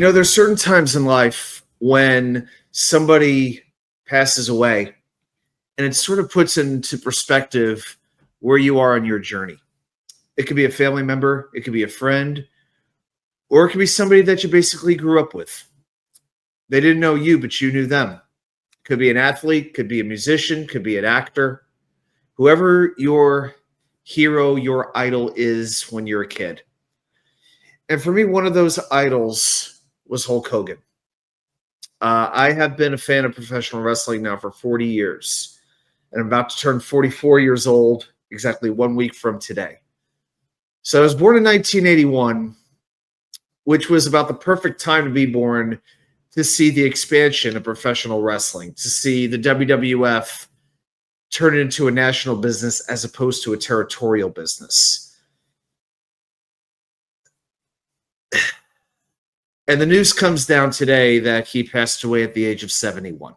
There's certain times in life when somebody passes away and it sort of puts into perspective where you are on your journey. It could be a family member, it could be a friend, or it could be somebody that you basically grew up with. They didn't know you, but you knew them. Could be an athlete, could be a musician, could be an actor. Whoever your hero, your idol is when you're a kid. And for me, one of those idols was Hulk Hogan. I have been a fan of professional wrestling now for 40 years, and I'm about to turn 44 years old exactly 1 week from today. So I was born in 1981, which was about the perfect time to be born to see the expansion of professional wrestling, to see the WWF turn it into a national business as opposed to a territorial business. And the news comes down today that he passed away at the age of 71.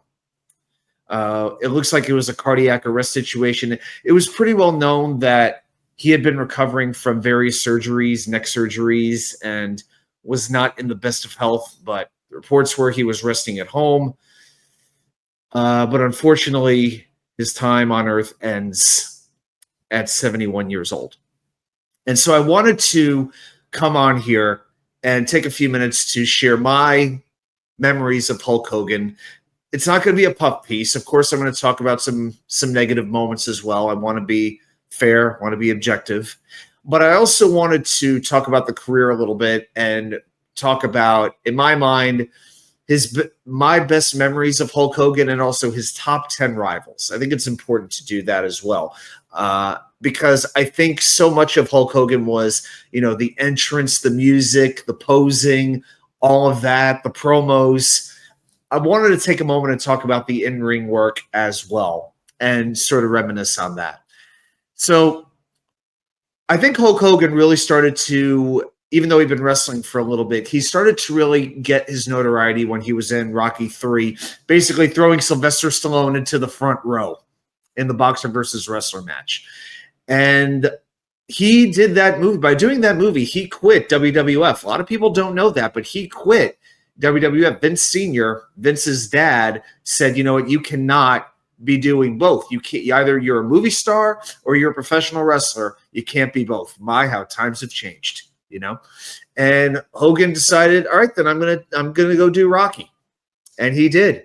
It looks like it was a cardiac arrest situation. It was pretty well known that he had been recovering from various surgeries, neck surgeries, and was not in the best of health, but the reports were he was resting at home. But unfortunately, his time on Earth ends at 71 years old. And so I wanted to come on here and take a few minutes to share my memories of Hulk Hogan. It's not going to be a puff piece. Of course, I'm going to talk about some negative moments as well. I want to be fair, I want to be objective. But I also wanted to talk about the career a little bit and talk about, in my mind, my best memories of Hulk Hogan and also his top 10 rivals. I think it's important to do that as well. Because I think so much of Hulk Hogan was, the entrance, the music, the posing, all of that, the promos. I wanted to take a moment and talk about the in-ring work as well and sort of reminisce on that. So I think Hulk Hogan really started to, even though he'd been wrestling for a little bit, he started to really get his notoriety when he was in Rocky III, basically throwing Sylvester Stallone into the front row in the boxer versus wrestler match. And he did that movie. By doing that movie, he quit WWF. A lot of people don't know that, but he quit WWF. Vince Sr., Vince's dad, said, you know what, you cannot be doing both. You can't, either you're a movie star or you're a professional wrestler. You can't be both. My, how times have changed, And Hogan decided, all right, then I'm gonna go do Rocky. And he did.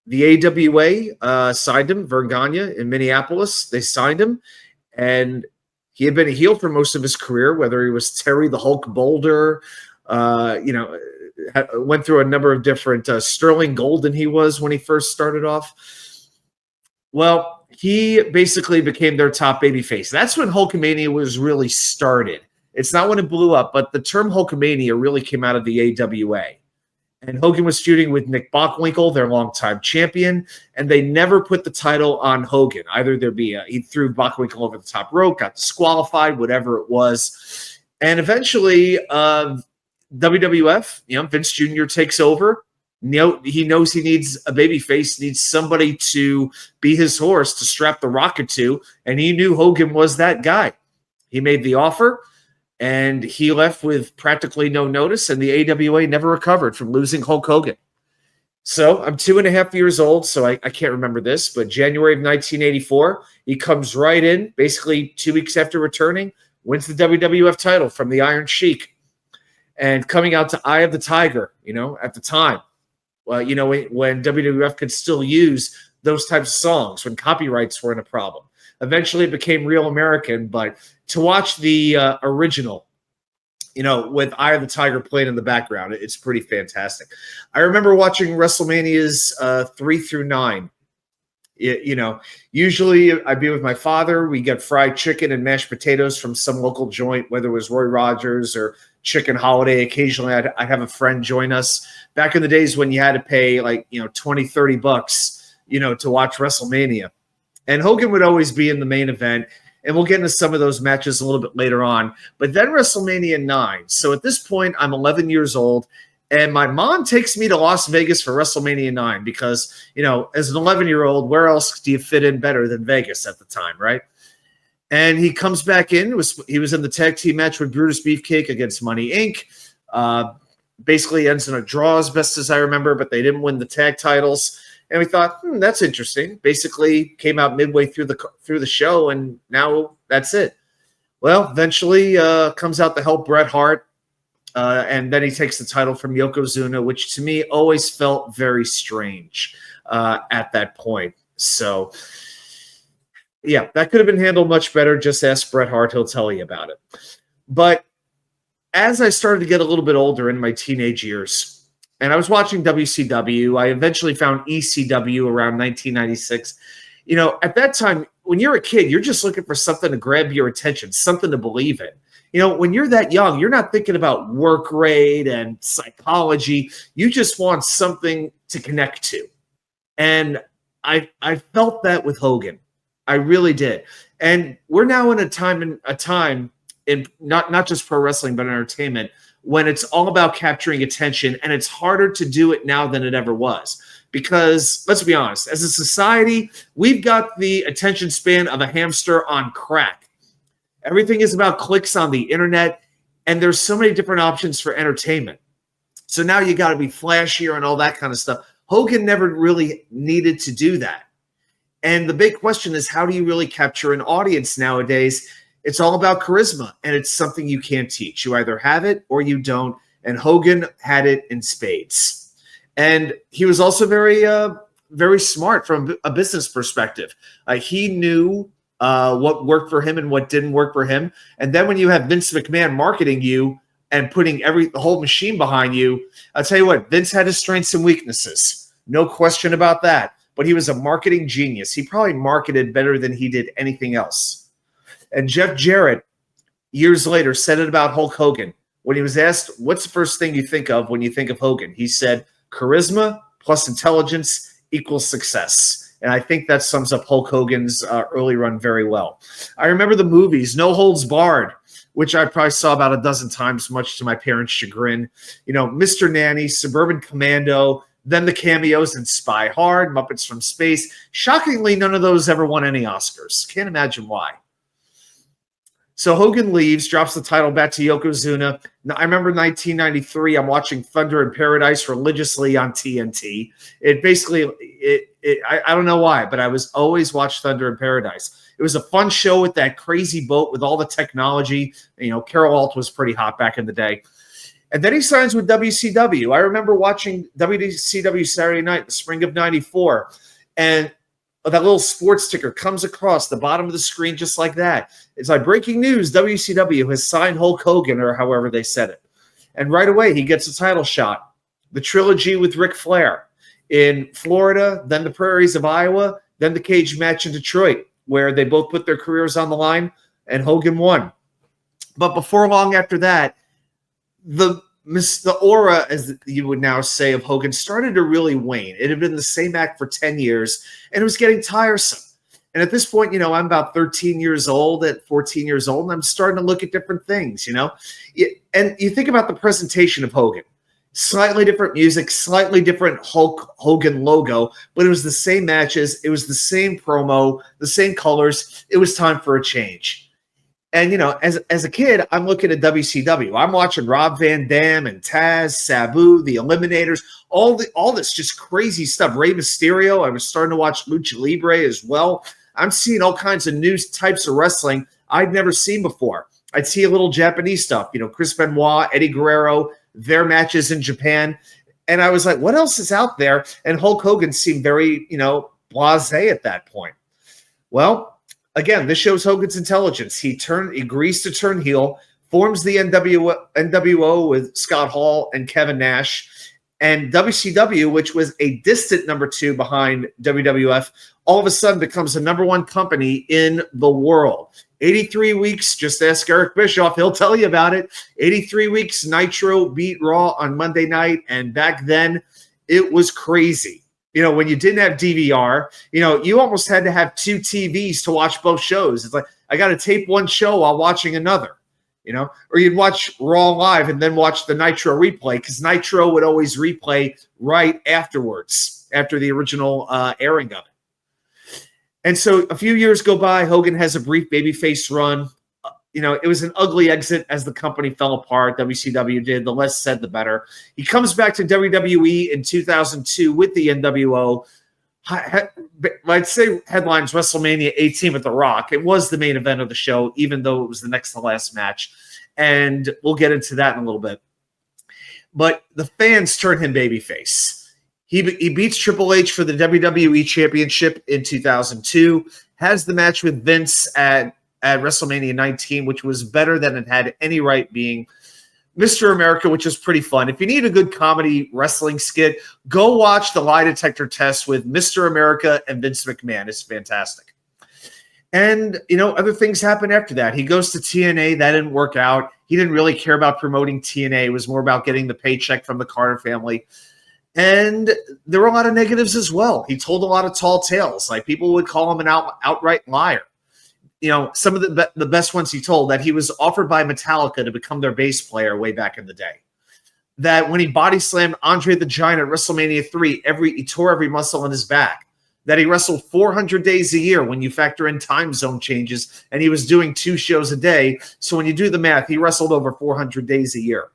The AWA signed him, Verne Gagne in Minneapolis. They signed him. And he had been a heel for most of his career, whether he was Terry the Hulk Boulder, went through a number of different Sterling Golden he was when he first started off. Well, he basically became their top babyface. That's when hulkamania was really started. It's not when it blew up, but the term hulkamania really came out of the AWA. And Hogan was feuding with Nick Bockwinkel, their longtime champion, and they never put the title on Hogan. Either he threw Bockwinkel over the top rope, got disqualified, whatever it was. And eventually, WWF, Vince Jr. takes over. He knows he needs a babyface, needs somebody to be his horse to strap the rocket to, and he knew Hogan was that guy. He made the offer. And he left with practically no notice, and the AWA never recovered from losing Hulk Hogan. So I'm 2.5 years old, so I can't remember this, but January of 1984, he comes right in, basically 2 weeks after returning, wins the WWF title from the Iron Sheik. And coming out to Eye of the Tiger, at the time, when WWF could still use those types of songs, when copyrights weren't a problem. Eventually it became Real American, but to watch the original, with Eye of the Tiger playing in the background, it's pretty fantastic. I remember watching WrestleManias 3 through 9. Usually I'd be with my father. We get fried chicken and mashed potatoes from some local joint, whether it was Roy Rogers or Chicken Holiday. Occasionally I'd have a friend join us. Back in the days when you had to pay $20-30, to watch WrestleMania. And Hogan would always be in the main event, and we'll get into some of those matches a little bit later on. But then WrestleMania 9. So at this point, I'm 11 years old, and my mom takes me to Las Vegas for WrestleMania 9 because, as an 11-year-old, where else do you fit in better than Vegas at the time, right? And he comes back in. He was in the tag team match with Brutus Beefcake against Money Inc. basically ends in a draw as best as I remember, but they didn't win the tag titles. And we thought, that's interesting. Basically came out midway through the show, and now that's it. Well, eventually comes out to help Bret Hart, and then he takes the title from Yokozuna, which to me always felt very strange at that point. So, yeah, that could have been handled much better. Just ask Bret Hart. He'll tell you about it. But as I started to get a little bit older in my teenage years, and I was watching WCW, I eventually found ECW around 1996. At that time, when you're a kid, you're just looking for something to grab your attention, something to believe in. When you're that young, you're not thinking about work rate and psychology. You just want something to connect to. And I felt that with Hogan. I really did. And we're now in a time in not just pro wrestling, but entertainment, when it's all about capturing attention, and it's harder to do it now than it ever was. Because let's be honest, as a society, we've got the attention span of a hamster on crack. Everything is about clicks on the internet, and there's so many different options for entertainment. So now you got to be flashier and all that kind of stuff. Hogan never really needed to do that. And the big question is, how do you really capture an audience nowadays? It's all about charisma, and it's something you can't teach. You either have it or you don't, and Hogan had it in spades. And he was also very, very smart from a business perspective. He knew what worked for him and what didn't work for him. And then when you have Vince McMahon marketing you and putting the whole machine behind you, I'll tell you what, Vince had his strengths and weaknesses. No question about that. But he was a marketing genius. He probably marketed better than he did anything else. And Jeff Jarrett, years later, said it about Hulk Hogan. When he was asked, what's the first thing you think of when you think of Hogan? He said, charisma plus intelligence equals success. And I think that sums up Hulk Hogan's early run very well. I remember the movies, No Holds Barred, which I probably saw about a dozen times, much to my parents' chagrin. Mr. Nanny, Suburban Commando, then the cameos in Spy Hard, Muppets from Space. Shockingly, none of those ever won any Oscars. Can't imagine why. So Hogan leaves, drops the title back to Yokozuna. Now, I remember 1993, I'm watching Thunder in Paradise religiously on TNT. It basically, I don't know why, but I was always watch Thunder in Paradise. It was a fun show with that crazy boat with all the technology. Carol Alt was pretty hot back in the day. And then he signs with WCW. I remember watching WCW Saturday Night in the spring of 94. And that little sports ticker comes across the bottom of the screen just like that. It's like, breaking news, WCW has signed Hulk Hogan, or however they said it. And right away, he gets a title shot. The trilogy with Ric Flair in Florida, then the prairies of Iowa, then the cage match in Detroit, where they both put their careers on the line, and Hogan won. But before long after that, the aura, as you would now say, of Hogan started to really wane. It had been the same act for 10 years, and it was getting tiresome. And at this point, I'm about 13 years old, at 14 years old, and I'm starting to look at different things, And you think about the presentation of Hogan. Slightly different music, slightly different Hulk Hogan logo, but it was the same matches, it was the same promo, the same colors. It was time for a change. And, as a kid, I'm looking at WCW. I'm watching Rob Van Dam and Taz, Sabu, the Eliminators, all this just crazy stuff. Rey Mysterio. I was starting to watch Lucha Libre as well. I'm seeing all kinds of new types of wrestling I'd never seen before. I'd see a little Japanese stuff, Chris Benoit, Eddie Guerrero, their matches in Japan. And I was like, what else is out there? And Hulk Hogan seemed very, blasé at that point. Well, again, this shows Hogan's intelligence. He agrees to turn heel, forms the NWO with Scott Hall and Kevin Nash, and WCW, which was a distant number 2 behind WWF, all of a sudden becomes the number 1 company in the world. 83 weeks, just ask Eric Bischoff, he'll tell you about it. 83 weeks, Nitro beat Raw on Monday night, and back then, it was crazy. When you didn't have DVR, you almost had to have 2 TVs to watch both shows. It's like, I got to tape one show while watching another, or you'd watch Raw live and then watch the Nitro replay, because Nitro would always replay right afterwards, after the original airing of it. And so a few years go by, Hogan has a brief babyface run. it was an ugly exit as the company fell apart. WCW did. The less said, the better. He comes back to WWE in 2002 with the NWO. I'd say headlines WrestleMania 18 with The Rock. It was the main event of the show, even though it was the next to last match. And we'll get into that in a little bit. But the fans turned him babyface. He beats Triple H for the WWE Championship in 2002, has the match with Vince at WrestleMania 19, which was better than it had any right being. Mr. America, which is pretty fun. If you need a good comedy wrestling skit, go watch the lie detector test with Mr. America and Vince McMahon. It's fantastic. And, other things happen after that. He goes to TNA. That didn't work out. He didn't really care about promoting TNA. It was more about getting the paycheck from the Carter family. And there were a lot of negatives as well. He told a lot of tall tales. Like, people would call him an outright liar. Some of the best ones he told, that he was offered by Metallica to become their bass player way back in the day. That when he body slammed Andre the Giant at WrestleMania 3, he tore every muscle in his back. That he wrestled 400 days a year when you factor in time zone changes, and he was doing 2 shows a day. So when you do the math, he wrestled over 400 days a year.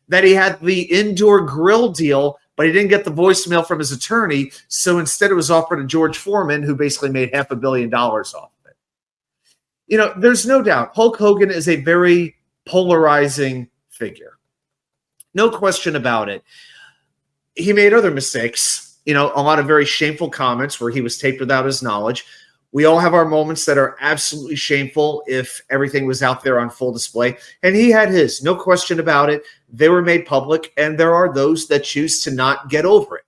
That he had the indoor grill deal, but he didn't get the voicemail from his attorney. So instead it was offered to George Foreman, who basically made $500 million off of it. There's no doubt Hulk Hogan is a very polarizing figure. No question about it. He made other mistakes. A lot of very shameful comments where he was taped without his knowledge. We all have our moments that are absolutely shameful if everything was out there on full display. And he had his, no question about it. They were made public, and there are those that choose to not get over it.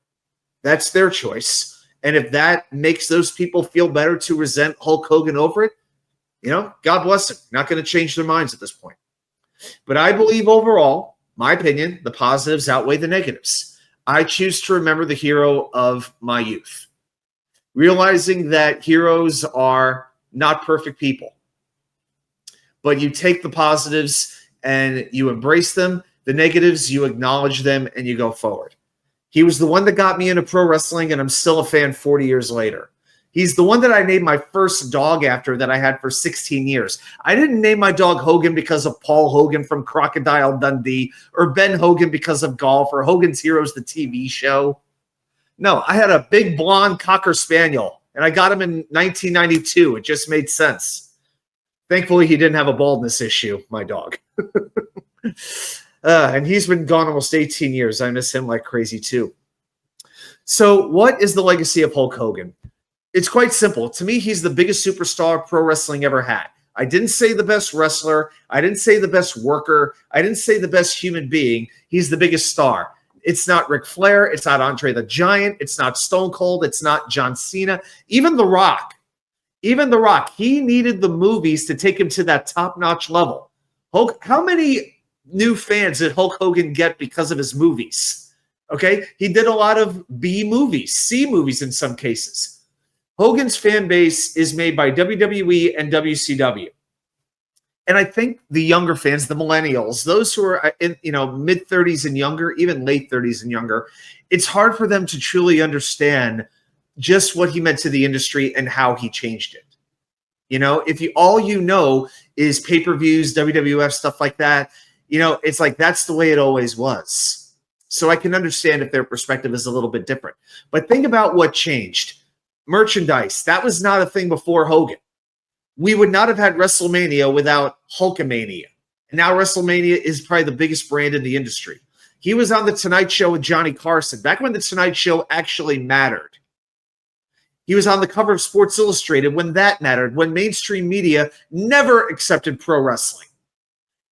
That's their choice. And if that makes those people feel better to resent Hulk Hogan over it, God bless them. Not going to change their minds at this point. But I believe overall, my opinion, the positives outweigh the negatives. I choose to remember the hero of my youth, realizing that heroes are not perfect people. But you take the positives and you embrace them. The negatives, you acknowledge them and you go forward. He was the one that got me into pro wrestling, and I'm still a fan 40 years later. He's the one that I named my first dog after that I had for 16 years. I didn't name my dog Hogan because of Paul Hogan from Crocodile Dundee, or Ben Hogan because of golf, or Hogan's Heroes, the TV show. No, I had a big blonde Cocker Spaniel, and I got him in 1992. It just made sense. Thankfully, he didn't have a baldness issue, my dog. And he's been gone almost 18 years. I miss him like crazy too. So what is the legacy of Hulk Hogan? It's quite simple. To me, he's the biggest superstar pro wrestling ever had. I didn't say the best wrestler. I didn't say the best worker. I didn't say the best human being. He's the biggest star. It's not Ric Flair. It's not Andre the Giant. It's not Stone Cold. It's not John Cena. Even The Rock. He needed the movies to take him to that top-notch level. How many new fans did Hulk Hogan get because of his movies? Okay? He did a lot of B movies, C movies in some cases. Hogan's fan base is made by WWE and WCW. And I think the younger fans, the millennials, those who are in mid-30s and younger, even late 30s and younger, it's hard for them to truly understand just what he meant to the industry and how he changed it. If all you know is pay-per-views, WWF, stuff like that, it's like that's the way it always was. So I can understand if their perspective is a little bit different. But think about what changed. Merchandise, that was not a thing before Hogan. We would not have had WrestleMania without hulkamania. And now WrestleMania is probably the biggest brand in the industry. He was on The Tonight Show with Johnny Carson, back when The Tonight Show actually mattered. He was on the cover of Sports Illustrated when that mattered, when mainstream media never accepted pro wrestling.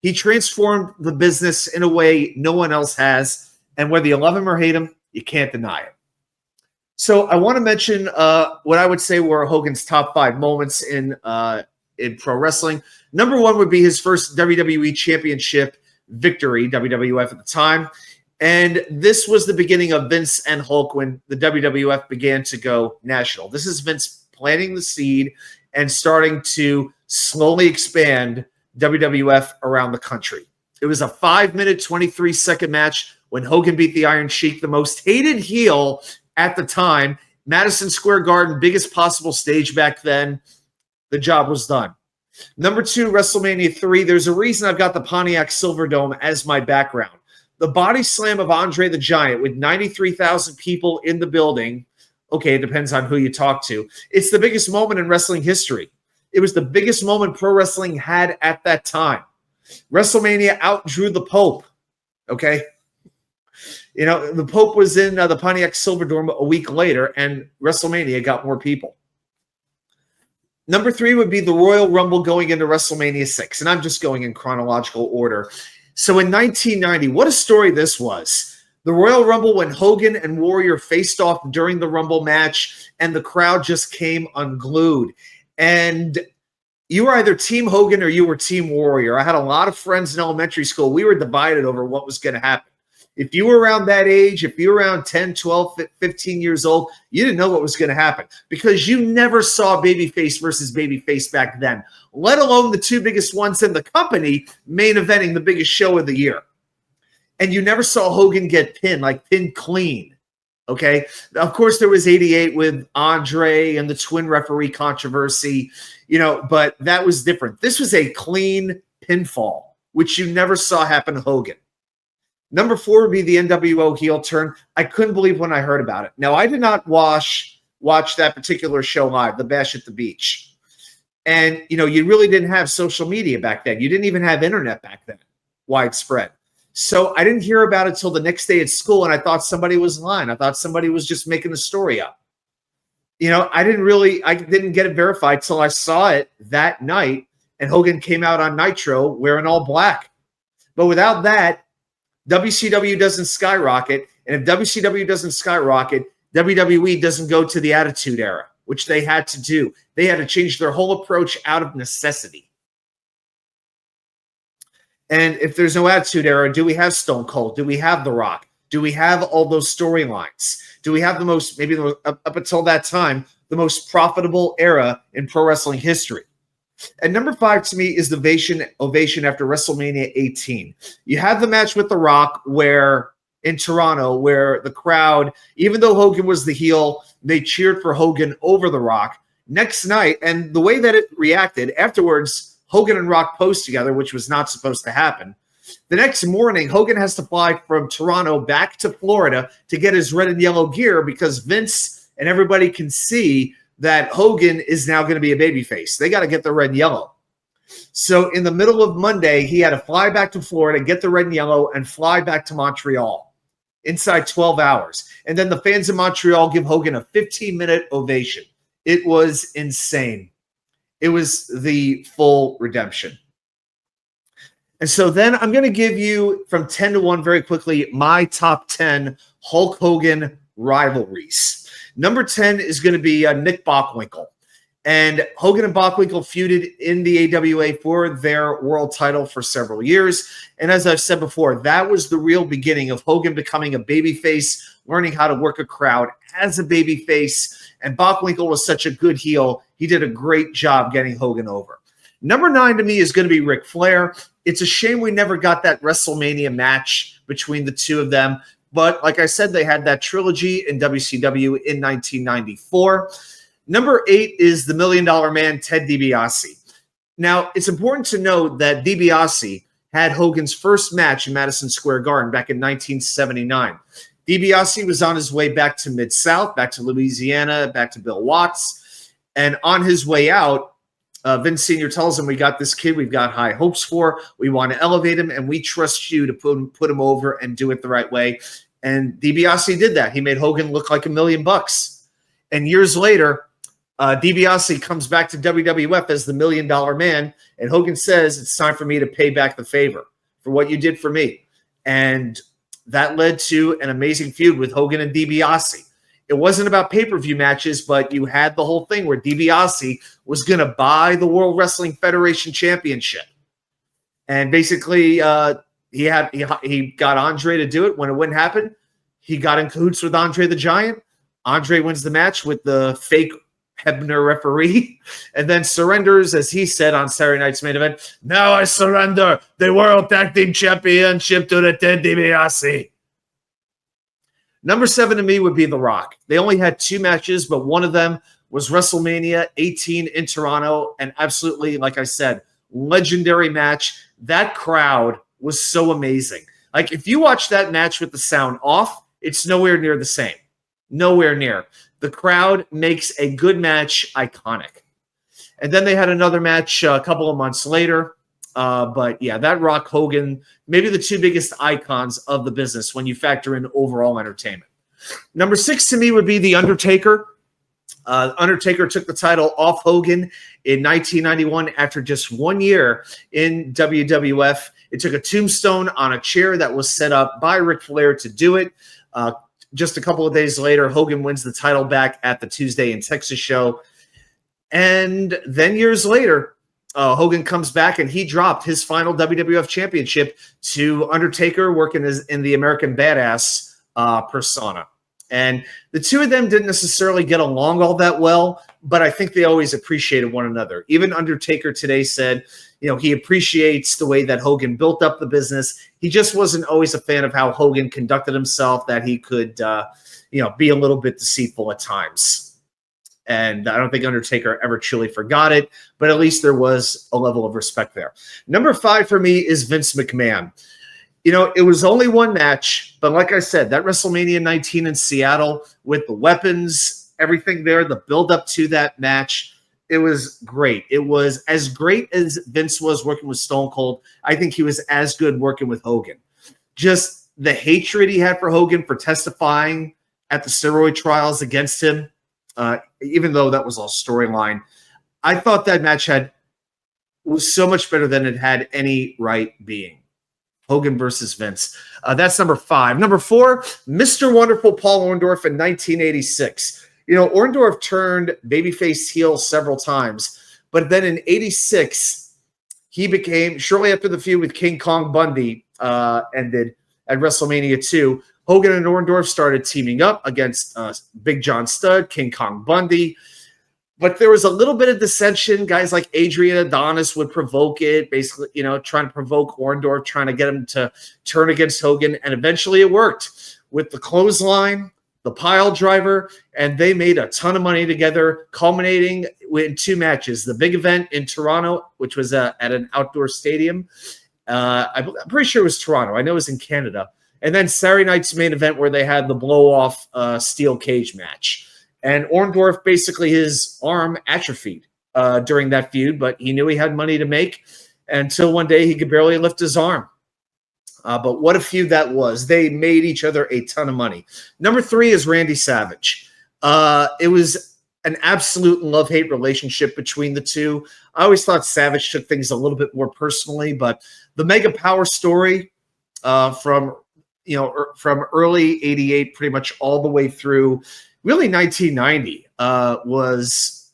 He transformed the business in a way no one else has, and whether you love him or hate him, you can't deny it. So I want to mention what I would say were Hogan's top 5 moments in pro wrestling. Number 1 would be his first WWE Championship victory, WWF at the time. And this was the beginning of Vince and Hulk when the WWF began to go national. This is Vince planting the seed and starting to slowly expand WWF around the country. It was a 5-minute, 23-second match when Hogan beat the Iron Sheik, the most hated heel at the time. Madison Square Garden, biggest possible stage back then. The job was done. Number 2, WrestleMania 3. There's a reason I've got the Pontiac Silverdome as my background. The body slam of Andre the Giant with 93,000 people in the building. Okay, it depends on who you talk to. It's the biggest moment in wrestling history. It was the biggest moment pro wrestling had at that time. WrestleMania outdrew the Pope. Okay? You know, the Pope was in the Pontiac Silverdome a week later, and WrestleMania got more people. Number 3 would be the Royal Rumble going into WrestleMania 6, and I'm just going in chronological order. So in 1990, what a story this was. The Royal Rumble when Hogan and Warrior faced off during the Rumble match, and the crowd just came unglued. And you were either Team Hogan or you were Team Warrior. I had a lot of friends in elementary school. We were divided over what was going to happen. If you were around that age, if you were around 10, 12, 15 years old, you didn't know what was going to happen because you never saw babyface versus babyface back then, let alone the 2 biggest ones in the company main eventing the biggest show of the year. And you never saw Hogan get pinned, like pinned clean. Okay. Of course, there was 88 with Andre and the twin referee controversy, you know, but that was different. This was a clean pinfall, which you never saw happen to Hogan. Number 4 would be the NWO heel turn. I couldn't believe when I heard about it. Now, I did not watch that particular show live, The Bash at the Beach. And, you know, you really didn't have social media back then. You didn't even have internet back then, widespread. So I didn't hear about it till the next day at school, and I thought somebody was lying. I thought somebody was just making the story up. You know, I didn't get it verified till I saw it that night, and Hogan came out on Nitro wearing all black. But without that, WCW doesn't skyrocket, and if WCW doesn't skyrocket, WWE doesn't go to the Attitude Era, which they had to do. They had to change their whole approach out of necessity. And if there's no Attitude Era, do we have Stone Cold? Do we have The Rock? Do we have all those storylines? Do we have the most, maybe up until that time, the most profitable era in pro wrestling history? And number 5 to me is the ovation after WrestleMania 18. You have the match with The Rock in Toronto where the crowd, even though Hogan was the heel, they cheered for Hogan over The Rock. Next night, and the way that it reacted, afterwards, Hogan and Rock posed together, which was not supposed to happen. The next morning, Hogan has to fly from Toronto back to Florida to get his red and yellow gear because Vince and everybody can see that Hogan is now going to be a babyface. They got to get the red and yellow. So in the middle of Monday, he had to fly back to Florida, get the red and yellow, and fly back to Montreal inside 12 hours. And then the fans in Montreal give Hogan a 15-minute ovation. It was insane. It was the full redemption. And so then I'm going to give you from 10 to 1 very quickly my top 10 Hulk Hogan rivalries. Number 10 is going to be Nick Bockwinkel. And Hogan and Bockwinkel feuded in the AWA for their world title for several years. And as I've said before, that was the real beginning of Hogan becoming a babyface, learning how to work a crowd as a babyface. And Bockwinkel was such a good heel. He did a great job getting Hogan over. Number 9 to me is going to be Ric Flair. It's a shame we never got that WrestleMania match between the two of them. But like I said, they had that trilogy in WCW in 1994. Number 8 is the $1 Million Man, Ted DiBiase. Now, it's important to note that DiBiase had Hogan's first match in Madison Square Garden back in 1979. DiBiase was on his way back to Mid-South, back to Louisiana, back to Bill Watts. And on his way out, Vince Sr. tells him, we got this kid we've got high hopes for. We want to elevate him, and we trust you to put him over and do it the right way. And DiBiase did that. He made Hogan look like $1 million. And years later, DiBiase comes back to WWF as the $1 Million Man, and Hogan says, it's time for me to pay back the favor for what you did for me. And that led to an amazing feud with Hogan and DiBiase. It wasn't about pay-per-view matches, but you had the whole thing where DiBiase was going to buy the World Wrestling Federation Championship. And basically, he got Andre to do it. When it wouldn't happen, he got in cahoots with Andre the Giant. Andre wins the match with the fake Hebner referee and then surrenders, as he said on Saturday Night's Main Event, now I surrender the World Tag Team Championship to the Ted DiBiase. Number 7 to me would be The Rock. They only had 2 matches, but one of them was WrestleMania 18 in Toronto. And absolutely, like I said, legendary match. That crowd was so amazing. Like, if you watch that match with the sound off, it's nowhere near the same. Nowhere near. The crowd makes a good match iconic. And then they had another match a couple of months later. But yeah, that Rock Hogan, maybe the two biggest icons of the business when you factor in overall entertainment. Number 6 to me would be The Undertaker. Undertaker took the title off Hogan in 1991 after just 1 year in WWF. It took a tombstone on a chair that was set up by Ric Flair to do it. Just a couple of days later, Hogan wins the title back at the Tuesday in Texas show. And then years later, Hogan comes back and he dropped his final WWF championship to Undertaker, working in the American Badass persona. And the two of them didn't necessarily get along all that well, but I think they always appreciated one another. Even Undertaker today said, he appreciates the way that Hogan built up the business. He just wasn't always a fan of how Hogan conducted himself, that he could, be a little bit deceitful at times. And I don't think Undertaker ever truly forgot it, but at least there was a level of respect there. Number 5 for me is Vince McMahon. It was only one match, but like I said, that WrestleMania 19 in Seattle with the weapons, everything there, the build-up to that match, it was great. It was as great as Vince was working with Stone Cold. I think he was as good working with Hogan. Just the hatred he had for Hogan for testifying at the steroid trials against him, even though that was all storyline, I thought that match was so much better than it had any right being. Hogan versus Vince. That's number 5. Number 4, Mr. Wonderful Paul Orndorff in 1986. Orndorff turned babyface heel several times, but then in 86, he became, shortly after the feud with King Kong Bundy ended at WrestleMania 2, Hogan and Orndorff started teaming up against Big John Studd, King Kong Bundy. But there was a little bit of dissension. Guys like Adrian Adonis would provoke it, basically, trying to provoke Orndorff, trying to get him to turn against Hogan. And eventually it worked with the clothesline, the pile driver, and they made a ton of money together, culminating in 2 matches. The big event in Toronto, which was at an outdoor stadium. I'm pretty sure it was Toronto. I know it was in Canada. And then Saturday night's main event where they had the blow-off steel cage match. And Orndorff, basically his arm atrophied during that feud, but he knew he had money to make until one day he could barely lift his arm. But what a feud that was. They made each other a ton of money. Number 3 is Randy Savage. It was an absolute love-hate relationship between the two. I always thought Savage took things a little bit more personally, but the Mega Power story from early 88 pretty much all the way through really 1990 was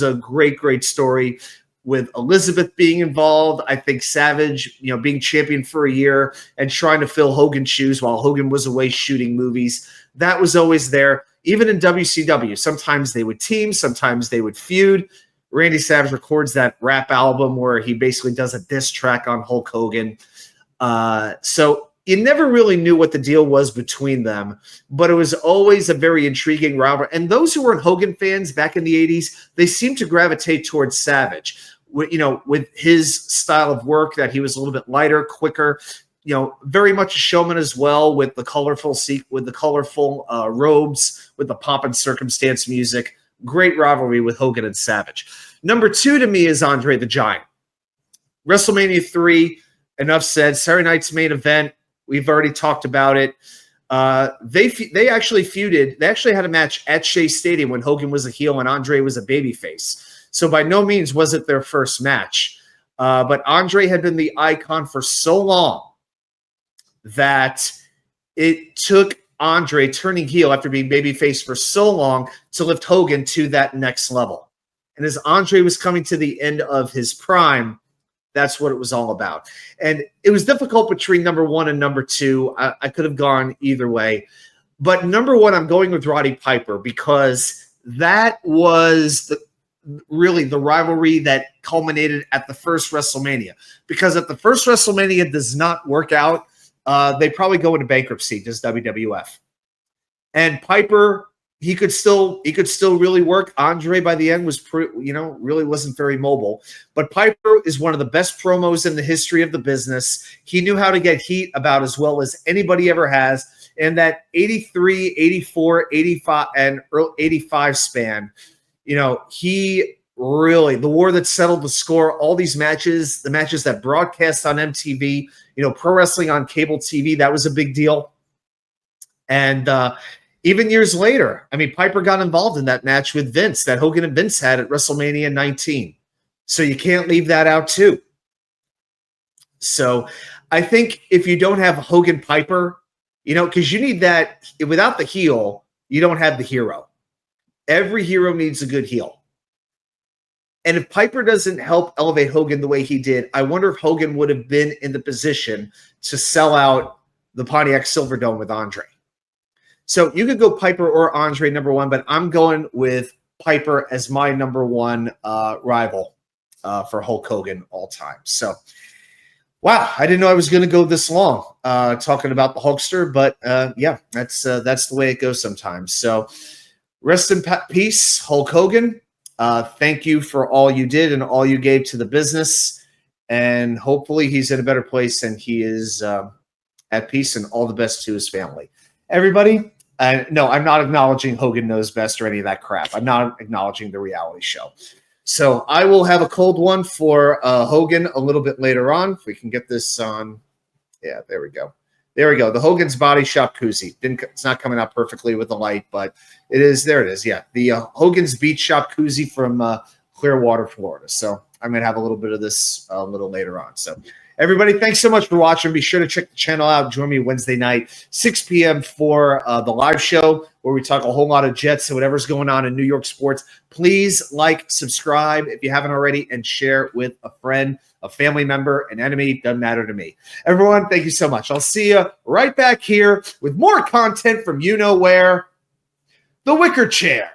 a great story with Elizabeth being involved. I think Savage, being champion for a year and trying to fill Hogan's shoes while Hogan was away shooting movies. That was always there. Even in WCW, sometimes they would team, sometimes they would feud. Randy Savage records that rap album where he basically does a diss track on Hulk Hogan. So you never really knew what the deal was between them, but it was always a very intriguing rivalry. And those who weren't Hogan fans back in the 80s, they seemed to gravitate towards Savage, with his style of work, that he was a little bit lighter, quicker, very much a showman as well, with the colorful robes, with the pomp and circumstance music. Great rivalry with Hogan and Savage. Number 2 to me is Andre the Giant. WrestleMania 3, enough said. Saturday night's main event. We've already talked about it. They actually feuded. They actually had a match at Shea Stadium when Hogan was a heel and Andre was a babyface. So by no means was it their first match. But Andre had been the icon for so long that it took Andre turning heel after being babyface for so long to lift Hogan to that next level. And as Andre was coming to the end of his prime, that's what it was all about. And it was difficult between number 1 and number 2. I could have gone either way. But number 1, I'm going with Roddy Piper because that was really the rivalry that culminated at the first WrestleMania. Because if the first WrestleMania does not work out, they probably go into bankruptcy, does WWF. And Piper, he could still really work. Andre by the end was really wasn't very mobile. But Piper is one of the best promos in the history of the business. He knew how to get heat about as well as anybody ever has. In that 83, 84, 85, and early 85 span, he really, the war that settled the score, all these matches, the matches that broadcast on MTV, pro wrestling on cable TV, that was a big deal. And even years later, I mean, Piper got involved in that match with Vince that Hogan and Vince had at WrestleMania 19. So you can't leave that out too. So I think if you don't have Hogan Piper, because you need that, without the heel, you don't have the hero. Every hero needs a good heel. And if Piper doesn't help elevate Hogan the way he did, I wonder if Hogan would have been in the position to sell out the Pontiac Silverdome with Andre. So you could go Piper or Andre number one, but I'm going with Piper as my number one rival for Hulk Hogan all time. So, wow, I didn't know I was going to go this long talking about the Hulkster, but yeah, that's the way it goes sometimes. So rest in peace, Hulk Hogan. Thank you for all you did and all you gave to the business. And hopefully he's in a better place and he is at peace, and all the best to his family. Everybody, no, I'm not acknowledging Hogan Knows Best or any of that crap. I'm not acknowledging the reality show. So I will have a cold one for Hogan a little bit later on. If we can get this on. Yeah, there we go. There we go. The Hogan's Body Shop koozie. It's not coming out perfectly with the light, but it is. There it is. Yeah, the Hogan's Beach Shop koozie from Clearwater, Florida. So I'm going to have a little bit of this a little later on. So everybody, thanks so much for watching. Be sure to check the channel out. Join me Wednesday night, 6 p.m. for the live show where we talk a whole lot of Jets and whatever's going on in New York sports. Please like, subscribe if you haven't already, and share with a friend, a family member, an enemy. Doesn't matter to me. Everyone, thank you so much. I'll see you right back here with more content from you know where, the Wicker Chair.